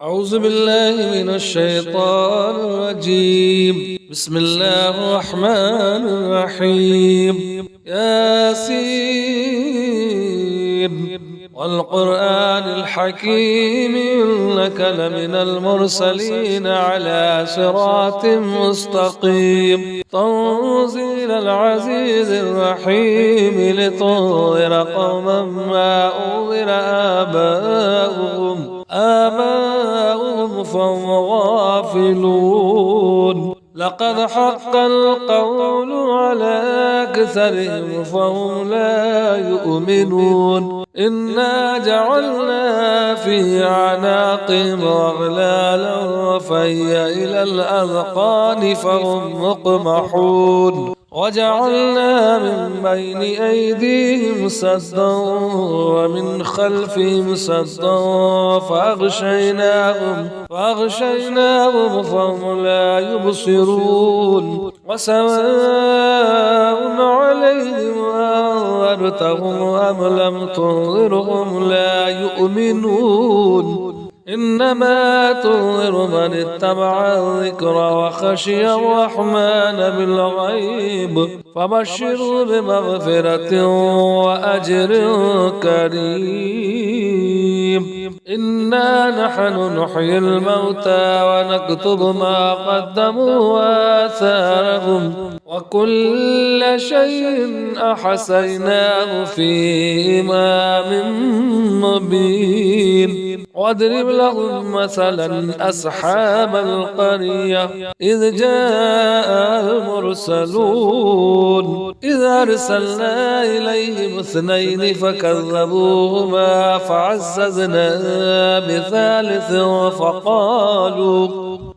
أعوذ بالله من الشيطان الرجيم. بسم الله الرحمن الرحيم. ياسين والقرآن الحكيم إنك لمن المرسلين على صراط مستقيم تنزيل العزيز الرحيم لتنذر قوما ما أنذر آباؤهم فهم غافلون. لقد حق القول على أكثرهم فهم لا يؤمنون. إنا جعلنا في أعناقهم أغلالا فهي إلى الأذقان فهم مقمحون. وجعلنا من بين أيديهم سدا ومن خلفهم سدا فأغشيناهم فهم لا يبصرون. وسواء عليهم أنذرتهم أم لم تنذرهم لا يؤمنون. إنما تنذر من اتبع الذكر وخشي الرحمن بالغيب فبشره بمغفرة وأجر كريم. إنا نحن نحيي الموتى ونكتب ما قدموا وآثارهم وكل شيء أحصيناه في إمام مبين. واضرب لهم مثلا أصحاب القرية إذ جاء المرسلون إذ أرسلنا إليهم اثنين فكذبوهما فعززنا بثالث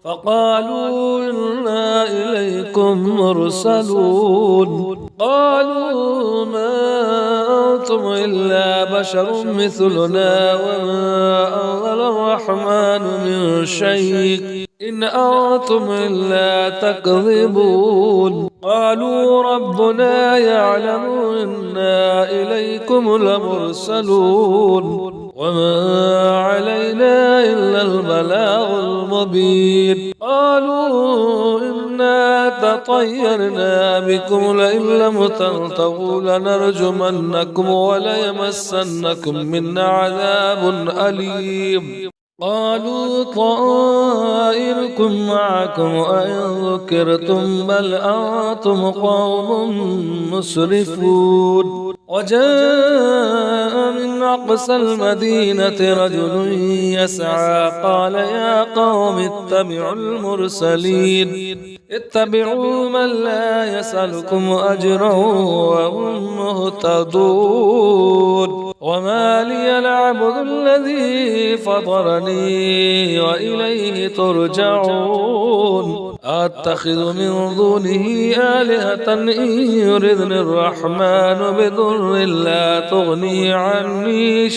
فقالوا إنا إليكم مرسلون. قالوا ما أنتم إلا بشر مثلنا وما أنزل الرحمن من شيء إن أنتم إلا تكذبون. قالوا ربنا يعلم إنا إليكم لمرسلون وما علينا إلا البلاغ المبين. قالوا إنا تطيرنا بكم لئن لم تنتهوا لنرجمنكم وليمسنكم منا عذاب أليم. قالوا طائركم معكم أئن ذكرتم بل أنتم قوم مسرفون. وجاء من أقصى المدينة رجل يسعى قال يا قوم اتبعوا المرسلين اتبعوا من لا يسألكم أجرا وهم مهتدون. وما لي العبد الذي فطرني وإليه ترجعون. أتخذ من دونه آلهة إن يردني الرحمن بضر لا تغني عني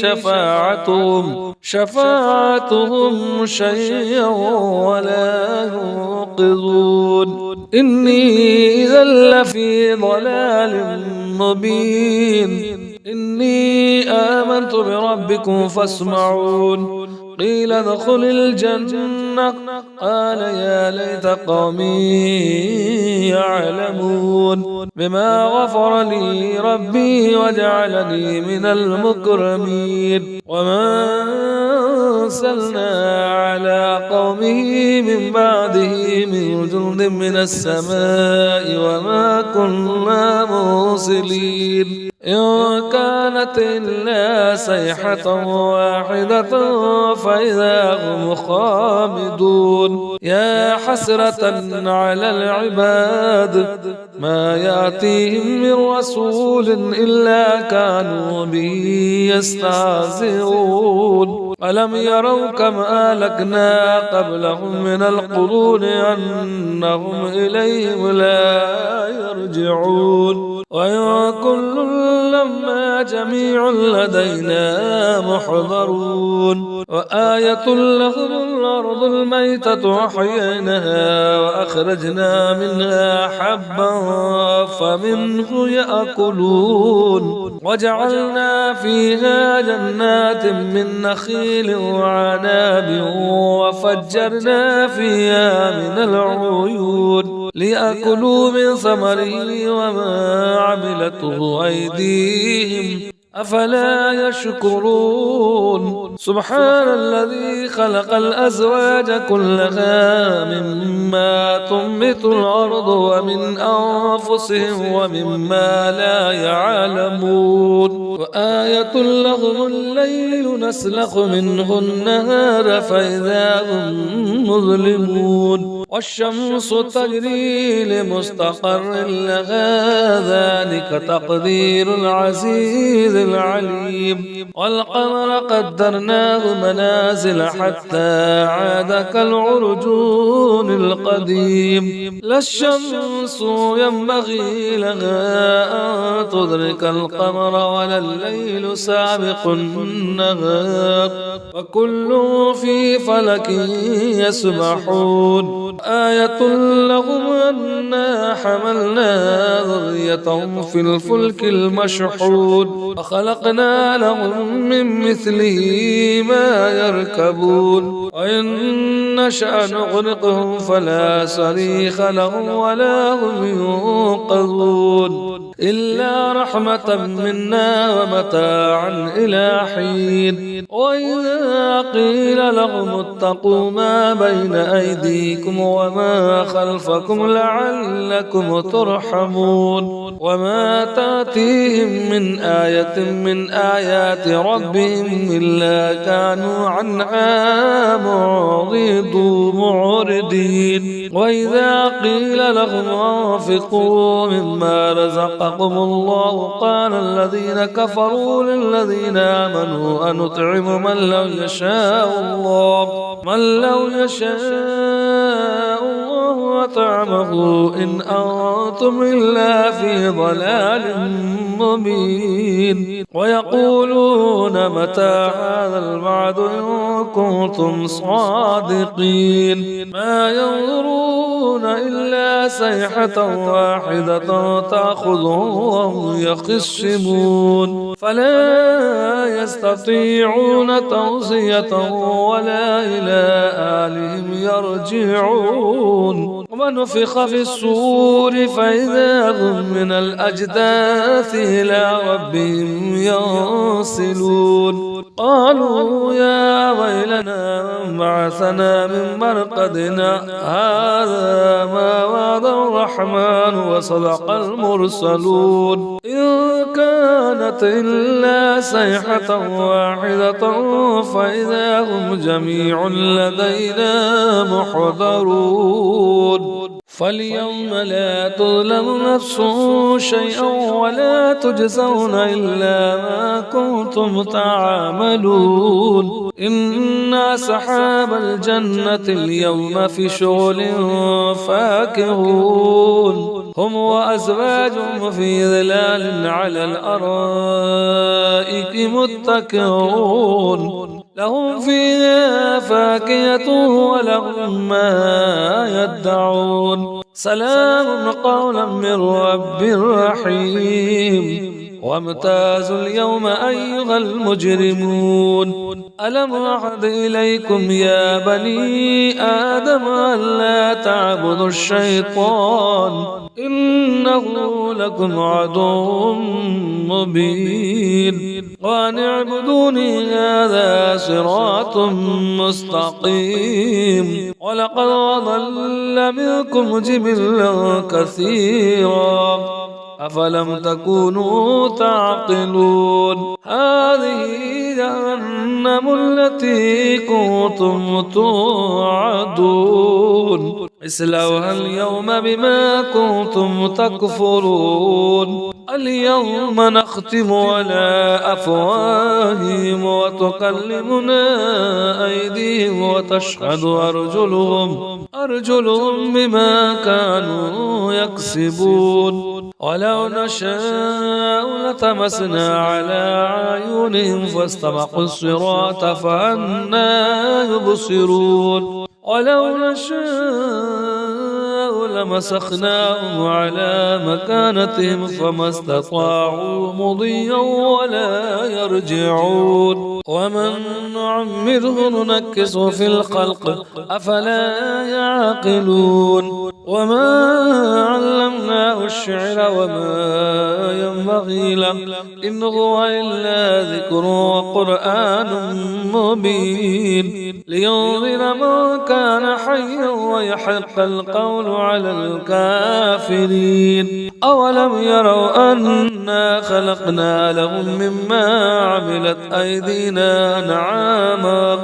شفاعتهم شيئا ولا ينقذون. إني إذا لفي ضلال مبين. إني آمنت بربكم فاسمعون. قيل ادخل الجنة قال يا ليت قومي يعلمون بما غفر لي ربي وجعلني من المكرمين. وما أرسلنا على قومه من بعده من جند من السماء وما كنا مرسلين إن كانت إلا صيحة واحدة فإذا هم خامدون. يا حسرة على العباد ما يأتيهم من رسول إلا كانوا به يستهزئون. ألم يروا كم أهلكنا قبلهم من القرون أنهم إليهم لا يرجعون. وإن كل لما جميع لدينا محضرون. وآية لهم الأرض الميتة أحييناها وأخرجنا منها حبا فمنه يأكلون. وجعلنا فيها جنات من نخيل ونخيل وعناب وفجرنا فيها من العيون ليأكلوا من ثمره وما عملته أيديهم أفلا يشكرون سبحان الذي خلق الأزواج كلها مما تنبت الأرض ومن أنفسهم ومما لا يعلمون وآية لهم الليل نسلخ منه النهار فإذا هم مظلمون والشمس تجري لمستقر لها ذلك تقدير العزيز العليم والقمر قدرناه منازل حتى عاد كالعرجون القديم لا الشمس ينبغي لها أن تدرك القمر ولا الليل سابق النهار وكل في فلك يسبحون آية لهم أنا حملنا ذريتهم في الفلك المشحون وخلقنا لهم من مثله ما يركبون وإن نشأ نغرقهم فلا صريخ لهم ولا هم ينقذون إلا رحمة منا ومتاعا إلى حين وإذا قيل لهم اتقوا ما بين أيديكم وما خلفكم لعلكم ترحمون وما تأتيهم من آية من آيات ربهم إلا كانوا عنها معرضين وإذا قيل لهم انفقوا مما رزقكم الله قال الذين كفروا للذين آمنوا أنطعم من لو يشاء الله وطعمه إن أنتم إلا في ضلال مبين ويقولون متى هذا الوعد إن كنتم صادقين ما ينظرون إلا صيحة واحدة تأخذهم وهم يخصمون فلا يستطيعون توصية ولا إلى أهلهم يرجعون ونفخ في الصور فإذا هم من الأجداث إلى ربهم ينسلون قالوا يا ويلنا من بعثنا من مرقدنا هذا ما وعد الرحمن وصدق المرسلون إن كانت إلا صيحة واحدة فإذا هم جميع لدينا محضرون فاليوم لا تظلم نفس شيئا ولا تجزون إلا ما كنتم تعملون إن أصحاب الجنة اليوم في شغل فاكهون هم وأزواجهم في ظلال على الأرائك متكئون لهم فيها فاكهة ولهم ما يدعون سلام قولا من رب رحيم وامتازوا اليوم أيها المجرمون ألم أعهد إليكم يا بني آدم ألا تعبدوا الشيطان إنه لكم عدو مبين وأن اعبدوني هذا صراط مستقيم ولقد ضل منكم جبلا كثيرا أفلم تكونوا تعقلون هذه جهنم التي كنتم توعدون اصلوها اليوم بما كنتم تكفرون اليوم نختم على أفواههم وتكلمنا أيديهم وتشهد أرجلهم بما كانوا يكسبون ولو نشاء لطمسنا على أعينهم فاستبقوا الصراط فأنى يبصرون ولو نشاء لمسخناهم على مكانتهم فما استطاعوا مضيا ولا يرجعون ومن نعمره ننكسه في الخلق أفلا يعقلون وما علمناه الشعر وما ينبغي له إن هو إلا ذكر وقرآن مبين لينذر من كان حيا ويحق القول على الكافرين أولم يروا أنا خلقنا لهم مما عملت أيدينا أنعاما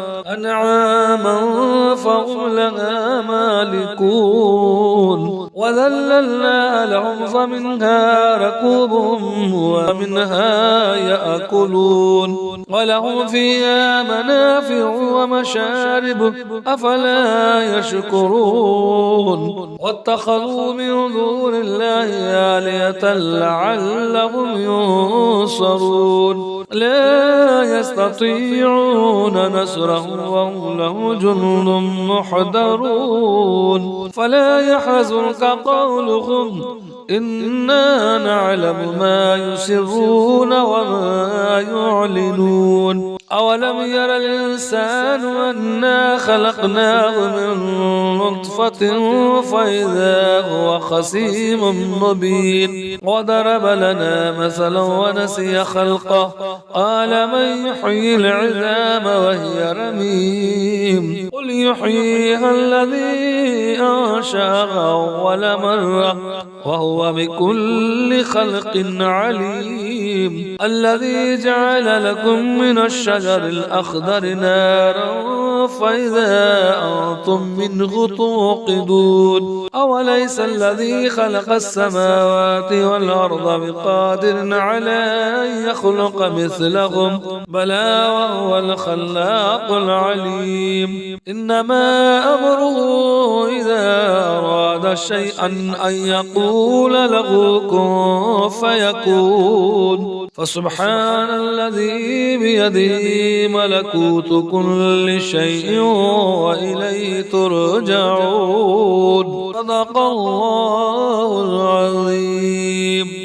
فهم لها مالكون وذللنا لهم فمنها ركوبهم ومنها يأكلون ولهم فيها منافع ومشارب أفلا يشكرون واتخذوا من دون الله آلهة لعلهم ينصرون لا يستطيعون نصرهم وهم له جند محضرون فلا يحزنك قولهم إنا نعلم ما يسرون وما يعلنون أولم ير الإنسان أنا خلقناه من نطفة فإذا هو خصيم مبين وضرب لنا مثلا ونسي خلقه قال من يحيي العظام وهي رميم قل يحييها الذي أنشأها أول مرة وهو بكل خلق عليم الذي جعل لكم من الشجر الأخضر نارا فإذا أنتم منه توقدون أوليس الذي خلق السماوات والأرض بقادر على أن يخلق مثلهم بلى وهو الخلاق العليم إنما أمره إذا أراد شيئا أن يقول له كن فيكون فسبحان الذي بيده ملكوت كل شيء وإليه ترجعون صدق الله العظيم.